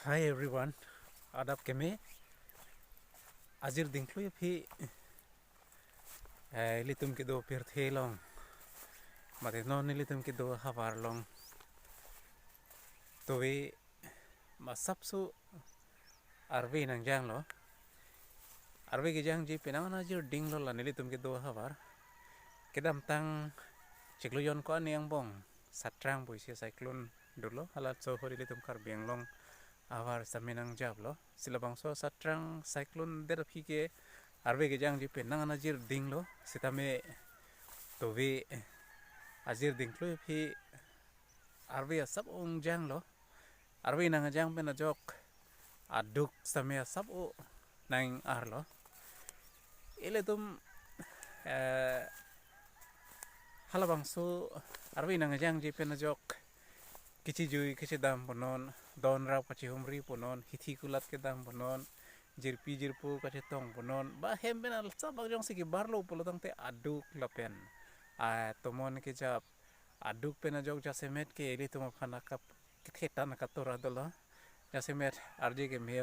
Hi everyone, adab keme azir dinklu phi litum ke do pir thelong mate non litum ke do havar long to we masapsu arve nang jang lo arve ke jang ji penang na jir ding lo la litum ke do havar kedam tang chiklo yon ko aniang bong satrang puisi cyclone dulo halat so hori litum kar biang long avar saminang jablo silabang so satrang cyclone der phi ke arve ke jang ji penang na jir ding lo sitame to we azir dingklu phi arve sab ong jang lo arve nang jang pe na jok aduk same sab o nang arlo ile tum halabang so arve nang jang ji pe na jok kichi jui kichi dam ponon don rap kachi humri ponon hithi kulat ke dam ponon jirpi jirpu kachi tong ponon ba hem ben al sab jong si ki barlo polotang te aduk lapen a tomon ke jap aduk pe na jok jase met ke eli tumo phana kap kheta na katora dolo jase met arji ke me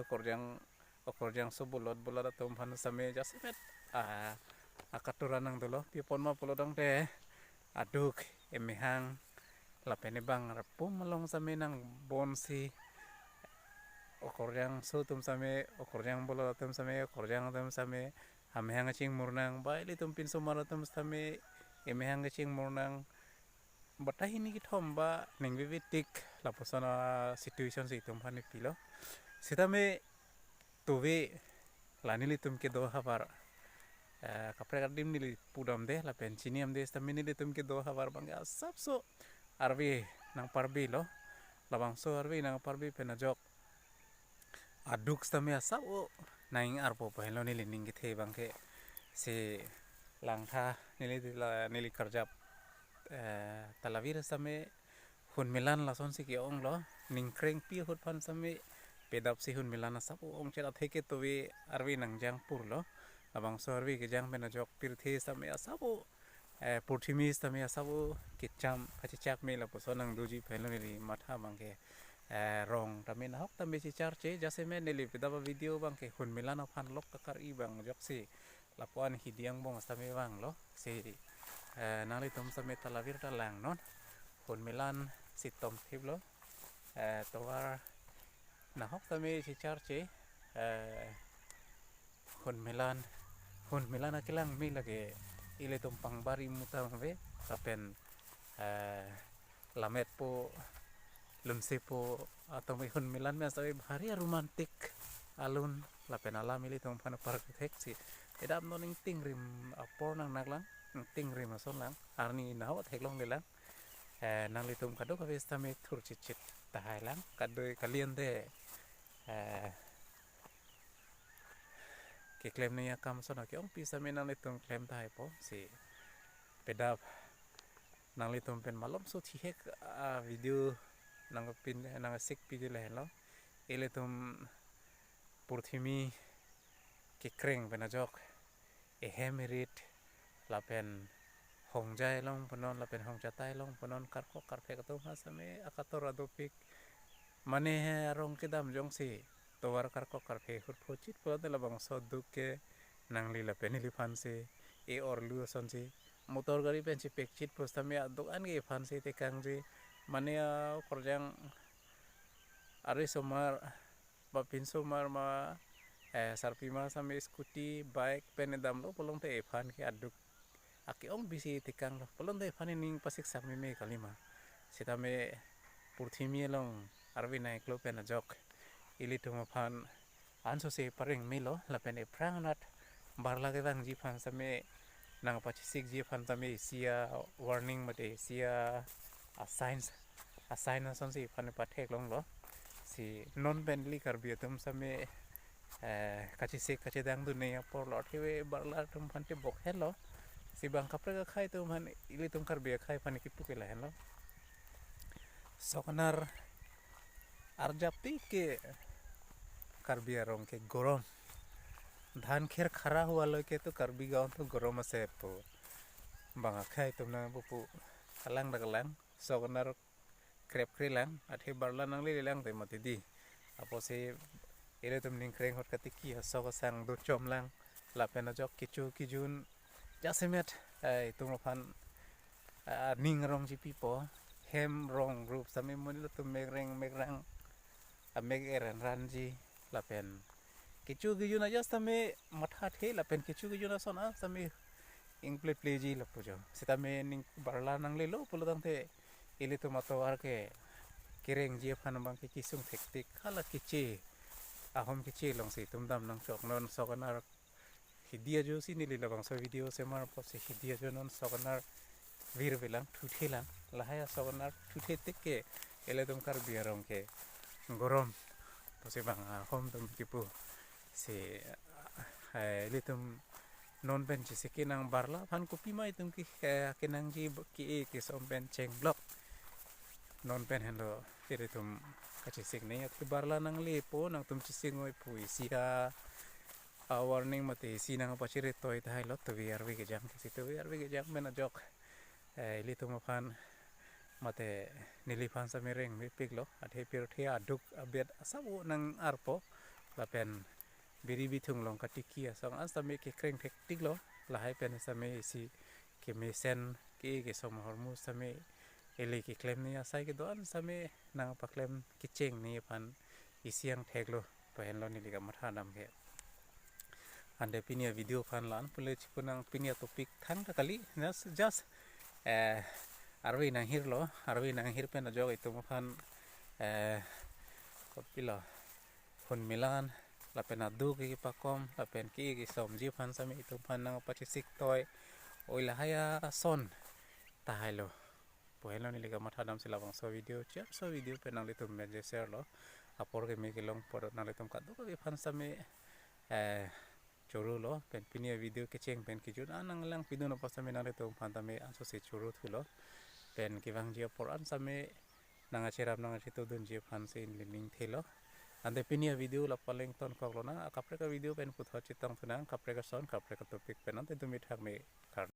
korjang so bolot bolada tom phana same jase met akatora nang dolo pi ponma polotang te aduk emehang lapene bang rapum malong same nang bonsi okorjang so tum same okorjang bolo tum same okorjang tum same hamehang ching murnang baili tum pin sumara tum same emehang ching murnang batahini ki thomba ningbi tik la posana situation si tum phani pilo sitame tuwe lanili tum ke do habar kapre kadim nili pudam de la penchiniam de stamini li tum ke do habar bangga sabso arvi nang parbi lo labang so arvi nang parbi pena jok aduk stame asap o naing arpo pahelo nili ningi the bangke se langtha nili karjap talavir same hun milan la son si ki ong lo ningkreng pi hut pan same pedap si hun milan asap o ong chera theke to we arvi nang jang pur lo labang so arvi ke jang pena jok pir the same asap o purthimis tame asabu kicham kachichak me la poso nang duji phelo ni matha bangke rong tame na hok tame si charche jase me neli pidaba video bangke hun milana phan lok kakar i bang joksi lapuan hidiang bong tame bang lo si nali tom same talavir ta lang non hun milan si tom thiblo towar na hok tame si charche hun milan akilang mi lage ile tumpang bari mutang ve kapen lamet po lumse po atau hun milan me sabe bhari romantic alun lapen alam ile tumpang park teksi edam noning tingrim apor nang naglang tingrim ason lang arni naw theklong lelang nang litum kado ka vesta me thur chit tahai lang kadoi kalian de ke claim niya kam so na ke ong pisa me nang litum claim thai po si pedap nang litum pen malom so thihek video nang pin nang sik pi le lo ele tum purthimi ke kreng bena jok e hemerit lapen hongjai long ponon lapen hongjatai long ponon karko karphe kato hasame akatora dopik mane arong kedam jong si towar karko karphe hut phochit po de labang so duke nang li lapen li phanse e orlu sonsi motor gari pensi pekchit postame dokan ge phanse te kangje mane korjang are somar ba pin somar ma sarpima same scooty bike pen dam lo polong te phan ke aduk aki ong bisi tikang lo polong te phan ning pasik sakme me kalima sitame purthimi long arvi nai klo pen jok ili tuma phan anso se pareng milo lapen e prangnat barla ke bang ji phan same nang pachisik ji phan tame sia warning mate sia assign son si phan pathek long lo si non benly karbi tum same kachisik kachidang du nei por lot hewe barla tum phan te bok hello si bang kapre ka khai tum han ili tum karbi khai phan ki pu ke la hello soknar arjapti ke karbi arong ke gorom धान खेर खरा हुआ लो के तो करबी गाँव तो गरम से पो banga khai tumna bupu kalang da kalang sognar krep krilang athi barla nang li lang te mati di apo se ele tum ning kreng hot katiki so ko sang do chom lang la pen jok kichu kijun jasemet tum phan ning rong ji pipo hem rong group sami mun tum megrang a megeren ranji la pen kichu kijun aja sami matha the la pen kichu kijun sona sami ing play ji la pujo sitame ning barla nang le lo pulo tang the ele tum ato ar ke kireng ji phan bang ki kisung thektik khala kichi ahom kichi long si tum dam nang chok non sokanar hidia jo si nili labang so video se mar po se hidia jo non sokanar vir bilang thuthilang lahaya sokanar thuthe tikke ele tum kar biarong ke gorom to se bang hom tum kipu se ele tum non ben ji se kinang barla phan kopi mai tum ki kinang ji ki som ben cheng blok non pen hendo ele tum kachi sing nei at barla nang le po nang tum chi singoi pui sia a warning mate si nang pachire toy thai lot to vi arvi ke jam ki to vi arvi ke jam mena jok li tum phan mate nili phan sa mereng mi piklo at he pir the aduk abet asabu nang arpo la pen biri bithung long katiki asang asta me ke kreng thek tiklo la hai pen sa me si ke me sen ke som hormu sa me ele ki claim ni asai ke don same nang pa claim ki cheng ni pan isiang theklo pen lo ni liga matha dam ke ande pinia video fan lan pule chipunang pinia topic thang ta kali just arwi nang hirlo arwi nang hir pen jog itu fan kopilo phun milan la pen adu ki pakom la pen ki som ji fan same itu fan nang pa sik toy oila haya son tahilo pohelo ni liga matha dam sila bang so video penang le tum me share lo apor ke me kelong por na le tum ka do ke fan same churu lo pen pinia video ke cheng pen ki jun anang lang video no pasame na le tum fan tame anso se churu thulo pen ki bang ji por an same nanga cheram nanga chitu dun ji fan se in ling thelo ande pinia video la paleng ton kok lo na kapre ka video pen putho chitang thuna kapre ka son kapre ka topic pen ante tumi thak me